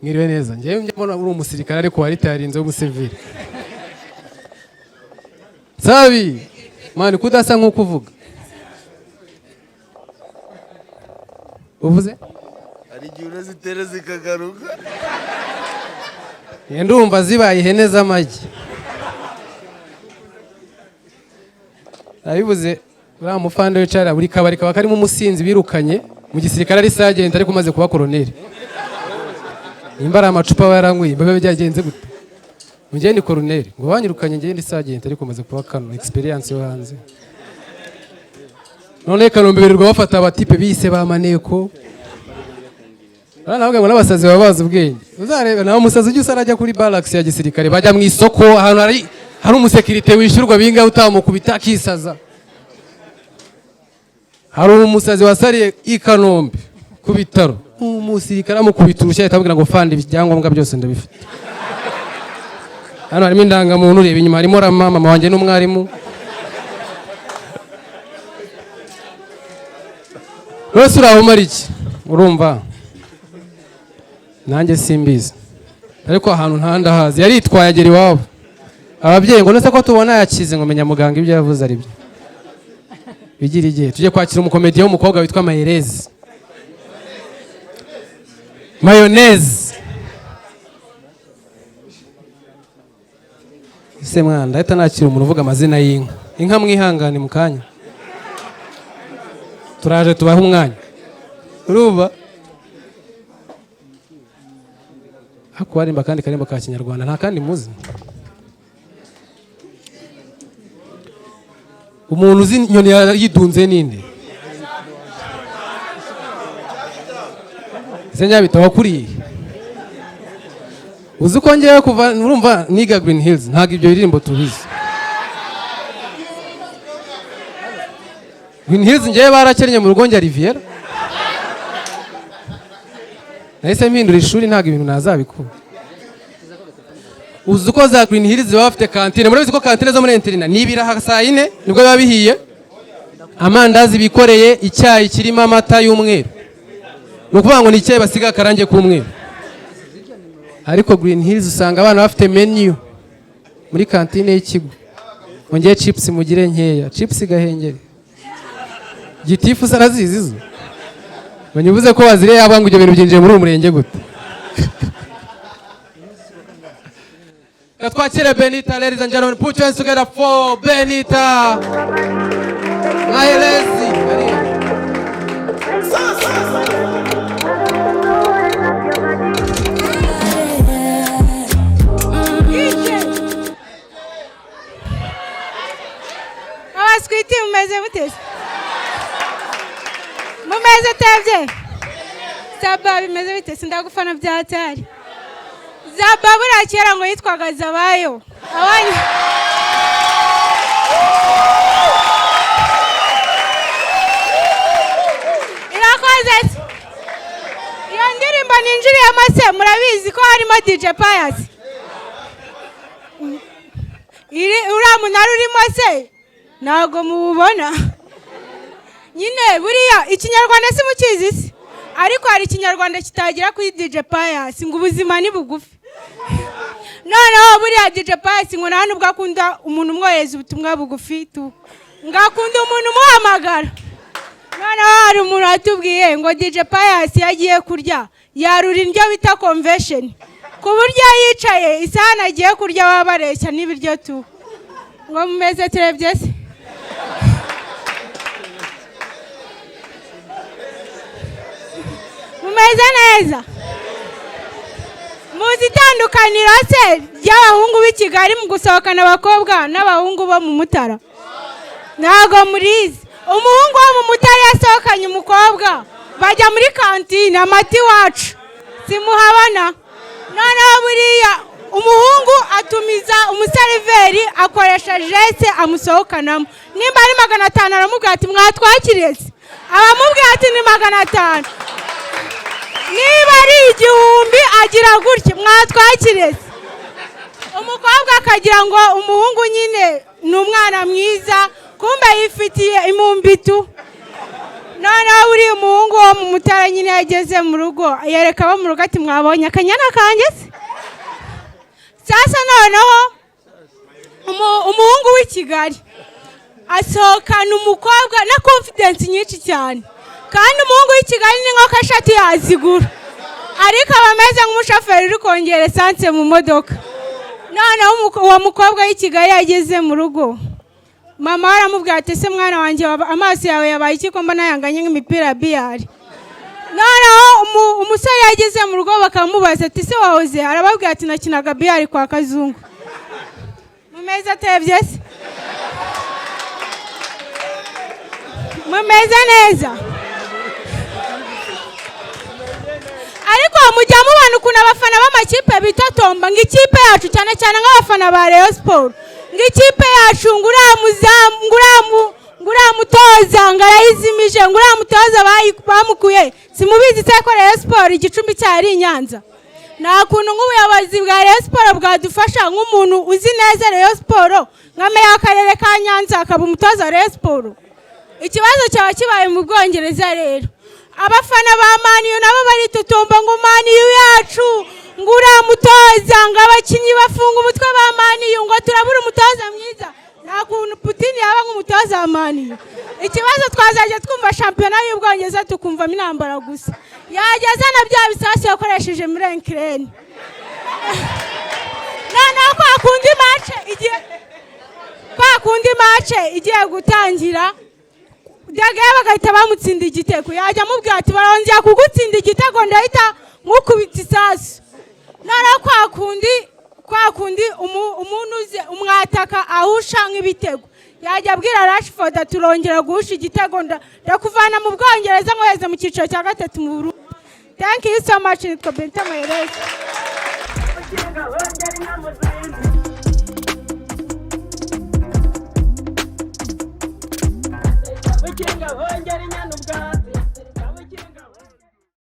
Mwiriwe neza. Ngewe mbona uri umusirikare ariko wari tarinze w'umusivili. Sabi. Mani kudasa nkuko uvuga. Uvuze? Ari gihe urazitera zikagaruka. Ndumva zibaye ihene z'amagi. Abivuze uriya mufande wicara buri kabari kaba karimo umusinzi birukanye mu gisirikare ari sergeant ariko umaze kuba koloneli. Imbara amacupa barangwi babe byagenze gute? Mujye ni koloneli ngo banyirukanye ngiye ndi sergeant ariko umaze kuba kano experience yo hanze. None Kanombe birirwa bafata abatipe bise ba maneko. Navuga ngo n'abasazi babaza ubwenge. Uzarebe nawe umusazi ujye usarajya kuri barracks ya gisirikare bajya mu isoko ahantu hari umusekirite wishyurwa binga utamukubita kisaza. Hari umusazi wasariye i Kanombe ku bitaro. Umusirikare amukubita urushya atabwira ngo fandi ibyangombwa byose ndabifite. Hano harimo indangamuntu ureba inyuma harimo mama wanjye n'umwarimu. Wese urahumara iki? Urumva? Nanjye simbizi. Ariko ahantu ntandahazi yaritwaye agera iwabo. Ababyeyi ngo nese ko tubona yakize ngo menya muganga ibyo yavuze ari byo. Bigira igihe tujye kwakira umukomediye w'umukobwa witwa Maherez. Mayonnaise. Ise mwana ndahita nakira umuntu uvuga amazina y'inka. Inka mwihangane mu kanya. Turaje tubaha umwanya. Urumva? Hako warimba kandi karimba ka Kinyarwanda nta kandi muzi. Umuntu uzi nyoni yidunze ninde? Senyabita wakuriye. Uzi ko ngiye kuva urumva niga Green Hills ntago ibyo biririmbo tubizi. Green Hills ngiye barakennye mu rugo njya Riviera. Nahise mpindura ishuri ntago ibintu nazabikura. Uzi ko za Green Hills bafite kantine murabizi ko kantine zo muri interina nibira saa 4 nibwo biba bihiye. Amandazi bikoreye icyayi kirimo amata y'umweru. Nukuvuga ngo ni icyayi basiga akarange k'umweru. Ariko Green Hills usanga abana bafite menu muri kantine y'ikigo. Ongeye chips mugire nkeya, chips gahengere. Gitifu sarazizizo. Banyuvuze ko wazire yabangu ibyo bintu byinjiye muri umurenge gute. Twakire Benitha, ladies and gentlemen, put your hands together for Benitha Mahrez. Abaswiti mumeze mutese. Mumeze tevye. Saba bimeze bitese ndagufana byatari. Zababura kera ngo yitwaga Zabayo. Abanye. Irakoze. Iyo ndirimbo ninjiriye amase murabizi ko harimo DJ Pius. Uramu narurimo se. Nago mubona. Nyine buriya ikinyarwanda si mukizi. Ariko hari ikinyarwanda kitagira kuri DJ Pius ngo ubuzima ni bugufi. Noneho buriya DJ Pius ngo nta nubwo akunda umuntu umwohereza ubutumwa bugufi tu. Ngakunda umuntu umuhamagara. Noneho hari umuntu atubwiye ngo DJ Pius yagiye kurya yarura indyo bita convention. Ku buryo yicaye isana agiye kurya babareshya n'ibiryo tu. Ngo mumeze turebye se. Mumeze neza. Muzi itandukaniro se y'abahungu b'i Kigali mu gusohokana abakobwa n'abahungu bo mu Mutara. Ntago murizi. Umuhungu wo mu Mutara yasohokanye umukobwa bajya muri kantine amati wacu. Simuhabana. Noneho buriya umuhungu atumiza umuseriveri akoresha jese amusohokanamo. Nimba ari 500 aramubwira ati mwatwakiriye. Abamubwira ati ni 500. Niba ari 1000 agira gutya mwatwakiriye. Umukobwa akagira ngo umuhungu nyine ni umwana mwiza kumbe yifitiye imumbitu. Noneho uri umuhungu wo mu Mutara nyine yageze mu rugo yereka abo mu rugo ati mwabonye akanyana kanjye se. Sasa noneho umuhungu w'i Kigali asohokana umukobwa na confidence nyinshi cyane, kandi umuhungu w'i Kigali ni nk'uko ashati yazigura, ariko abameze nk'umushoferi uri kongera esanse mu modoka. Noneho uwo mukobwa w'i Kigali yageze mu rugo, mama aramubwira ati se mwana wanjye amaso yawe yabaye iki ko mbona yanganye nk'imipira ya biyari. Noneho umusore yageze mu rugo bakamubaza ati se wahoze, arababwira ati nakinaga biyari kwa Kazungu. Mumeze atebye se? Mumeze neza? Ariko mujya mubona ukuntu abafana b'amakipe bitatomba ngo ikipe yacu cyane cyane nk'abafana ba Rayon Sport, ngo ikipe yacu nguramutoza ngarayizimije, nguramutoza bamukuye. Simubizi se ko Rayon Sport igicumbi cyari Nyanza. Nta kuntu nk'ubuyobozi bwa Rayon Sport bwadufasha nk'umuntu uzi neza Rayon Sport nka meya w'akarere ka Nyanza akaba umutoza wa Rayon Sport. Ikibazo cyaba kibaye mu Bwongereza rero. Abafana ba Man U nabo baritutumba ngo Man U yacu nguramutoza ngo abakinnyi bafunga umutwe ba Man U ngo turabura umutoza mwiza. Nta kuntu Putin yaba nk'umutoza wa Man U. Ikibazo twazaje twumva shampiyona y'Ubwongereza tukumva intambara gusa. Yageza na bya bisasu yakoresheje muri Ukraine. Noneho kwa kundi match igiye gutangira Dagaya bagahita bamutsinda igitego, yajya mubwira ati barongera kugutsinda igitego ndahita nkukubita isasu. Noneho kwa kundi umuntu uze umwataka ahusha nk'ibitego, yajya abwira Rashford ati turongera guhusha igitego ndakuvana mu Bwongereza nkoheze mu cyiciro cya 3 mu Burundi. Thank you so much. Nitwa Benitha Mahrez. Ukinga hongera inyana ubwatsi